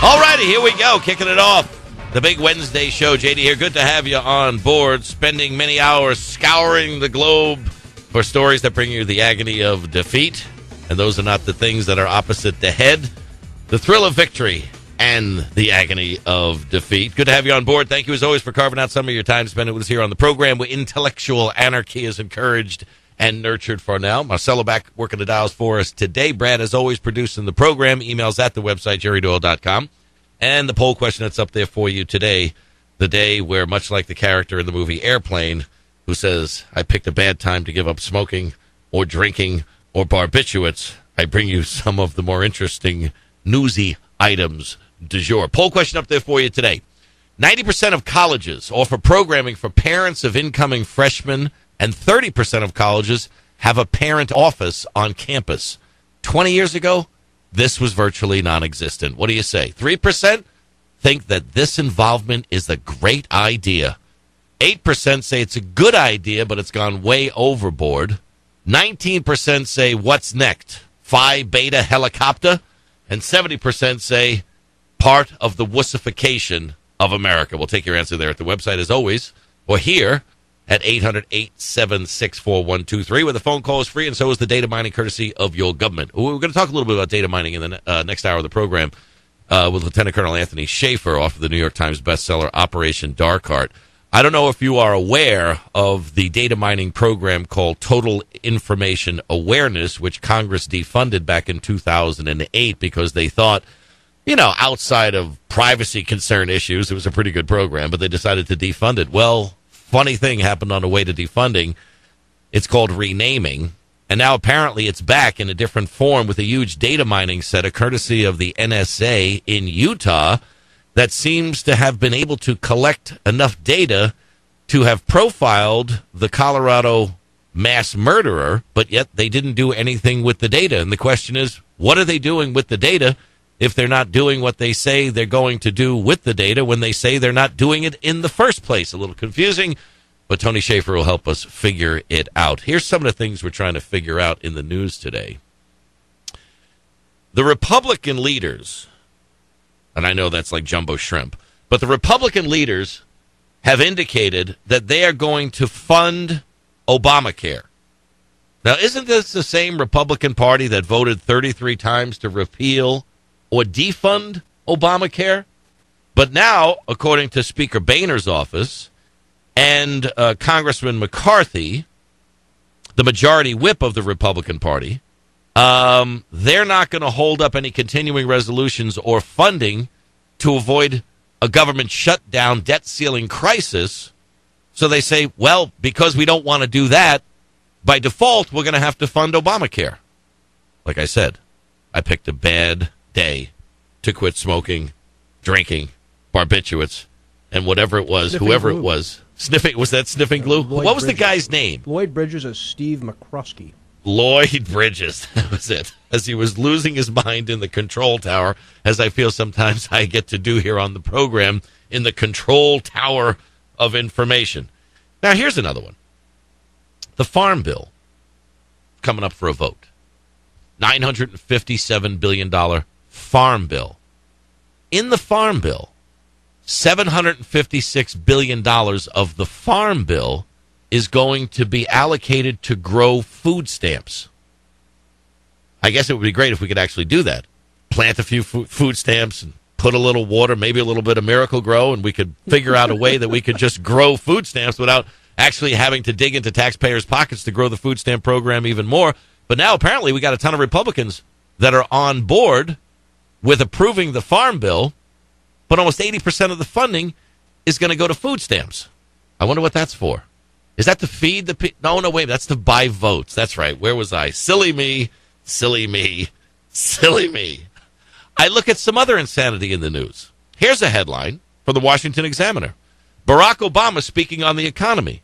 All righty, here we go, kicking it off. The big Wednesday show. JD here. Good to have you on board, spending many hours scouring the globe for stories that bring you the agony of defeat. And those are not the things that are opposite the head. The thrill of victory and the agony of defeat. Good to have you on board. Thank you, as always, for carving out some of your time to spend it with us here on the program, where intellectual anarchy is encouraged and nurtured for now. Marcelo back working the dials for us today. Brad, as always, producing the program. Emails at the website, jerrydoyle.com. And the poll question that's up there for you today, the day where, much like the character in the movie Airplane, who says, I picked a bad time to give up smoking or drinking or barbiturates, I bring you some of the more interesting newsy items du jour. Poll question up there for you today. 90% of colleges offer programming for parents of incoming freshmen, and 30% of colleges have a parent office on campus. 20 years ago, this was virtually non-existent. What do you say? 3% think that this involvement is a great idea. 8% say it's a good idea, but it's gone way overboard. 19% say, what's next? Phi Beta helicopter? And 70% say, part of the wussification of America. We'll take your answer there at the website, as always, or here at 800-876-4123, where the phone call is free, and so is the data mining, courtesy of your government. We're going to talk a little bit about data mining in the next hour of the program with Lieutenant Colonel Anthony Schaefer, off of the New York Times bestseller Operation Dark Heart. I don't know if you are aware of the data mining program called Total Information Awareness, which Congress defunded back in 2008 because they thought, outside of privacy concern issues, it was a pretty good program, but they decided to defund it. Well, funny thing happened on the way to defunding. It's called renaming, and now apparently it's back in a different form with a huge data mining set, courtesy of the NSA in Utah, that seems to have been able to collect enough data to have profiled the Colorado mass murderer, but yet they didn't do anything with the data. And the question is, what are they doing with the data if they're not doing what they say they're going to do with the data when they say they're not doing it in the first place? A little confusing, but Tony Schaefer will help us figure it out. Here's some of the things we're trying to figure out in the news today. The Republican leaders, and I know that's like jumbo shrimp, but the Republican leaders have indicated that they are going to fund Obamacare. Now, isn't this the same Republican Party that voted 33 times to repeal or defund Obamacare? But now, according to Speaker Boehner's office and Congressman McCarthy, the majority whip of the Republican Party, they're not going to hold up any continuing resolutions or funding to avoid a government shutdown, debt ceiling crisis. So they say, well, because we don't want to do that, by default, we're going to have to fund Obamacare. Like I said, I picked a bad day to quit smoking, drinking, barbiturates, and whatever it was, Sniffing whoever glue. it was. Was that sniffing glue? What was the guy's name? Lloyd Bridges as Steve McCroskey. Lloyd Bridges. That was it. As he was losing his mind in the control tower, as I feel sometimes I get to do here on the program, in the control tower of information. Now, here's another one. The Farm Bill coming up for a vote. $957 billion Farm Bill. In the Farm Bill, $756 billion of the Farm Bill is going to be allocated to grow food stamps. I guess it would be great if we could actually do that. Plant a few food stamps and put a little water, maybe a little bit of Miracle Grow, and we could figure out a way that we could just grow food stamps without actually having to dig into taxpayers' pockets to grow the food stamp program even more. But now apparently we got a ton of Republicans that are on board with approving the Farm Bill, but almost 80% of the funding is going to go to food stamps. I wonder what that's for. Is that to feed the people? No, wait, that's to buy votes. That's right. Where was I? Silly me, silly me, silly me. I look at some other insanity in the news. Here's a headline from the Washington Examiner. Barack Obama speaking on the economy.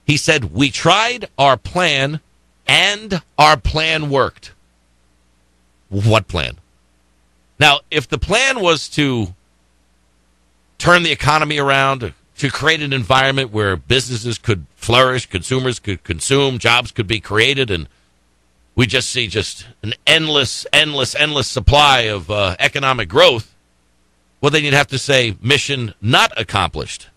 He said, we tried our plan and our plan worked. What plan? Now, if the plan was to turn the economy around, to create an environment where businesses could flourish, consumers could consume, jobs could be created, and we just see just an endless supply of economic growth, well, then you'd have to say mission not accomplished.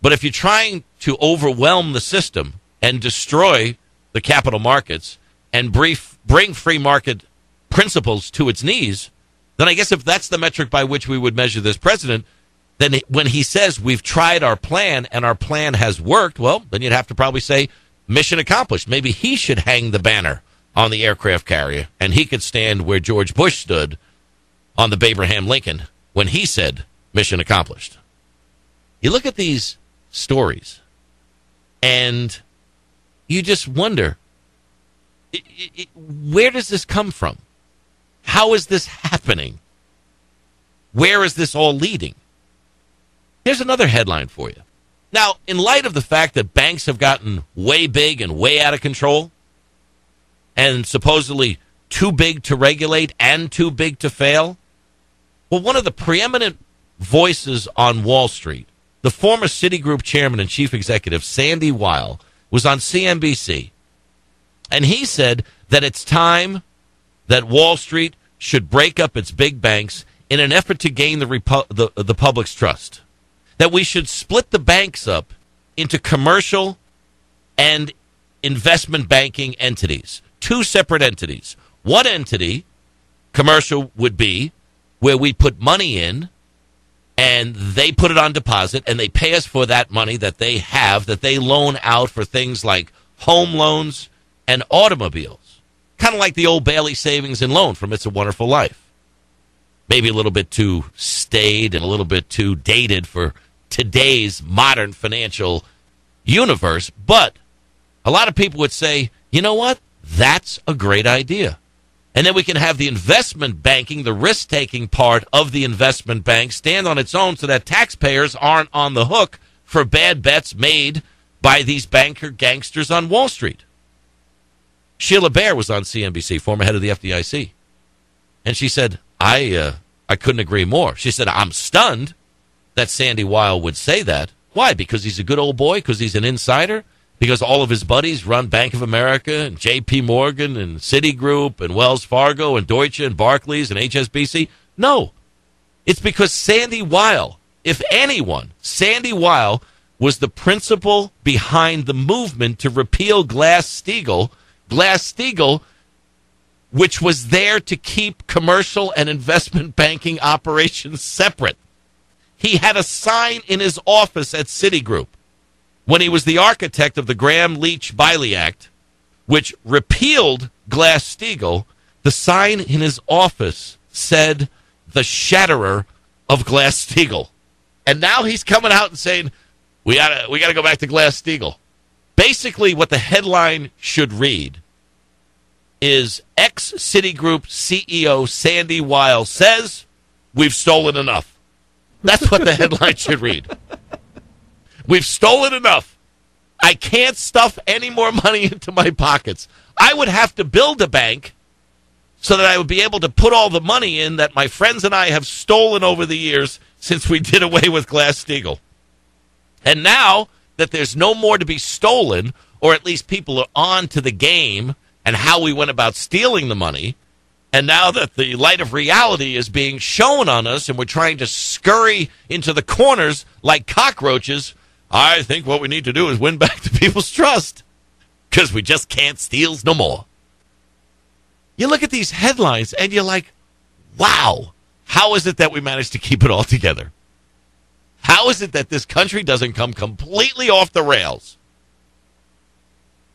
But if you're trying to overwhelm the system and destroy the capital markets and bring free market principles to its knees, then I guess if that's the metric by which we would measure this president, then when he says we've tried our plan and our plan has worked, well, then you'd have to probably say mission accomplished. Maybe he should hang the banner on the aircraft carrier, and he could stand where George Bush stood on the Abraham Lincoln when he said mission accomplished. You look at these stories, and you just wonder, where does this come from? How is this happening? Where is this all leading? Here's another headline for you. Now, in light of the fact that banks have gotten way big and way out of control, and supposedly too big to regulate and too big to fail, well, one of the preeminent voices on Wall Street, the former Citigroup chairman and chief executive, Sandy Weil, was on CNBC, and he said that it's time that Wall Street should break up its big banks in an effort to gain the public's trust. That we should split the banks up into commercial and investment banking entities, two separate entities. One entity, commercial, would be where we put money in and they put it on deposit and they pay us for that money that they have, that they loan out for things like home loans and automobiles. Kind of like the old Bailey Savings and Loan from It's a Wonderful Life. Maybe a little bit too staid and a little bit too dated for today's modern financial universe, but a lot of people would say, you know what? That's a great idea. And then we can have the investment banking, the risk-taking part of the investment bank, stand on its own so that taxpayers aren't on the hook for bad bets made by these banker gangsters on Wall Street. Sheila Bair was on CNBC, former head of the FDIC. And she said, I couldn't agree more. She said, I'm stunned that Sandy Weil would say that. Why? Because he's a good old boy? Because he's an insider? Because all of his buddies run Bank of America and J.P. Morgan and Citigroup and Wells Fargo and Deutsche and Barclays and HSBC? No. It's because Sandy Weil, if anyone, Sandy Weil was the principal behind the movement to repeal Glass-Steagall, which was there to keep commercial and investment banking operations separate. He had a sign in his office at Citigroup when he was the architect of the Graham-Leach-Biley Act, which repealed Glass-Steagall. The sign in his office said, the shatterer of Glass-Steagall. And now he's coming out and saying, we gotta go back to Glass-Steagall. Basically, what the headline should read is ex-Citigroup CEO Sandy Weil says, we've stolen enough. That's what the headline should read. We've stolen enough. I can't stuff any more money into my pockets. I would have to build a bank so that I would be able to put all the money in that my friends and I have stolen over the years since we did away with Glass-Steagall. And now that there's no more to be stolen, or at least people are on to the game and how we went about stealing the money, and now that the light of reality is being shown on us and we're trying to scurry into the corners like cockroaches, I think what we need to do is win back the people's trust, because we just can't steal no more. You look at these headlines and you're like, wow, how is it that we managed to keep it all together? How is it that this country doesn't come completely off the rails?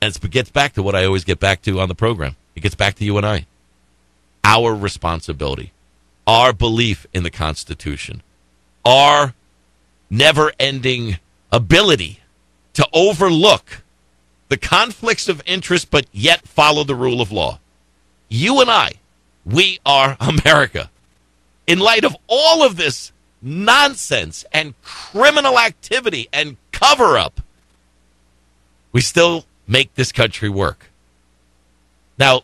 And it gets back to what I always get back to on the program. It gets back to you and I. Our responsibility, our belief in the Constitution, our never-ending ability to overlook the conflicts of interest but yet follow the rule of law. You and I, we are America. In light of all of this nonsense and criminal activity and cover-up, we still make this country work. Now,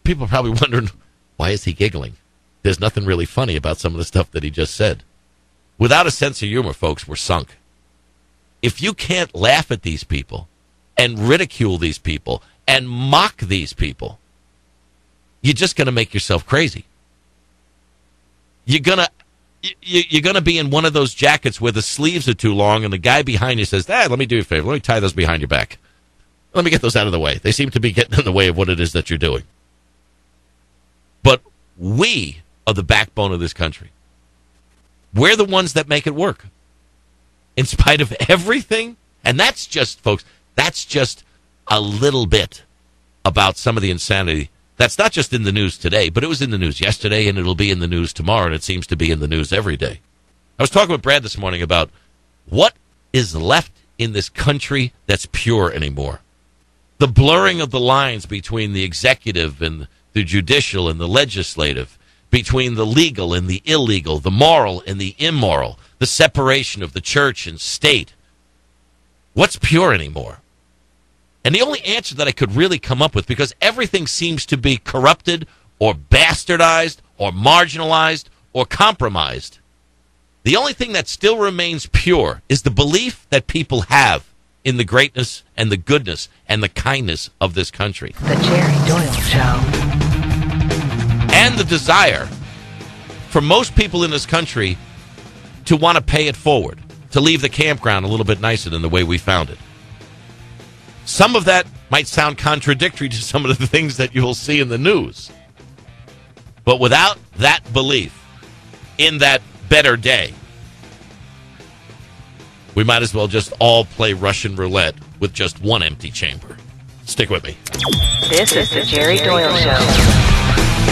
people are probably wondering, why is he giggling? There's nothing really funny about some of the stuff that he just said. Without a sense of humor, folks, we're sunk. If you can't laugh at these people and ridicule these people and mock these people, you're just going to make yourself crazy. You're going to you're going to be in one of those jackets where the sleeves are too long, and the guy behind you says, let me do you a favor. Let me tie those behind your back. Let me get those out of the way. They seem to be getting in the way of what it is that you're doing. But we are the backbone of this country. We're the ones that make it work. In spite of everything. And that's just, folks, that's just a little bit about some of the insanity. That's not just in the news today, but it was in the news yesterday, and it'll be in the news tomorrow, and it seems to be in the news every day. I was talking with Brad this morning about what is left in this country that's pure anymore. The blurring of the lines between the executive and the judicial and the legislative, between the legal and the illegal, the moral and the immoral, the separation of the church and state. What's pure anymore? And the only answer that I could really come up with, because everything seems to be corrupted or bastardized or marginalized or compromised, the only thing that still remains pure is the belief that people have in the greatness and the goodness and the kindness of this country. The Jerry Doyle Show. And the desire for most people in this country to want to pay it forward, to leave the campground a little bit nicer than the way we found it. Some of that might sound contradictory to some of the things that you'll see in the news. But without that belief in that better day, we might as well just all play Russian roulette with just one empty chamber. Stick with me. This is the Jerry Doyle Show.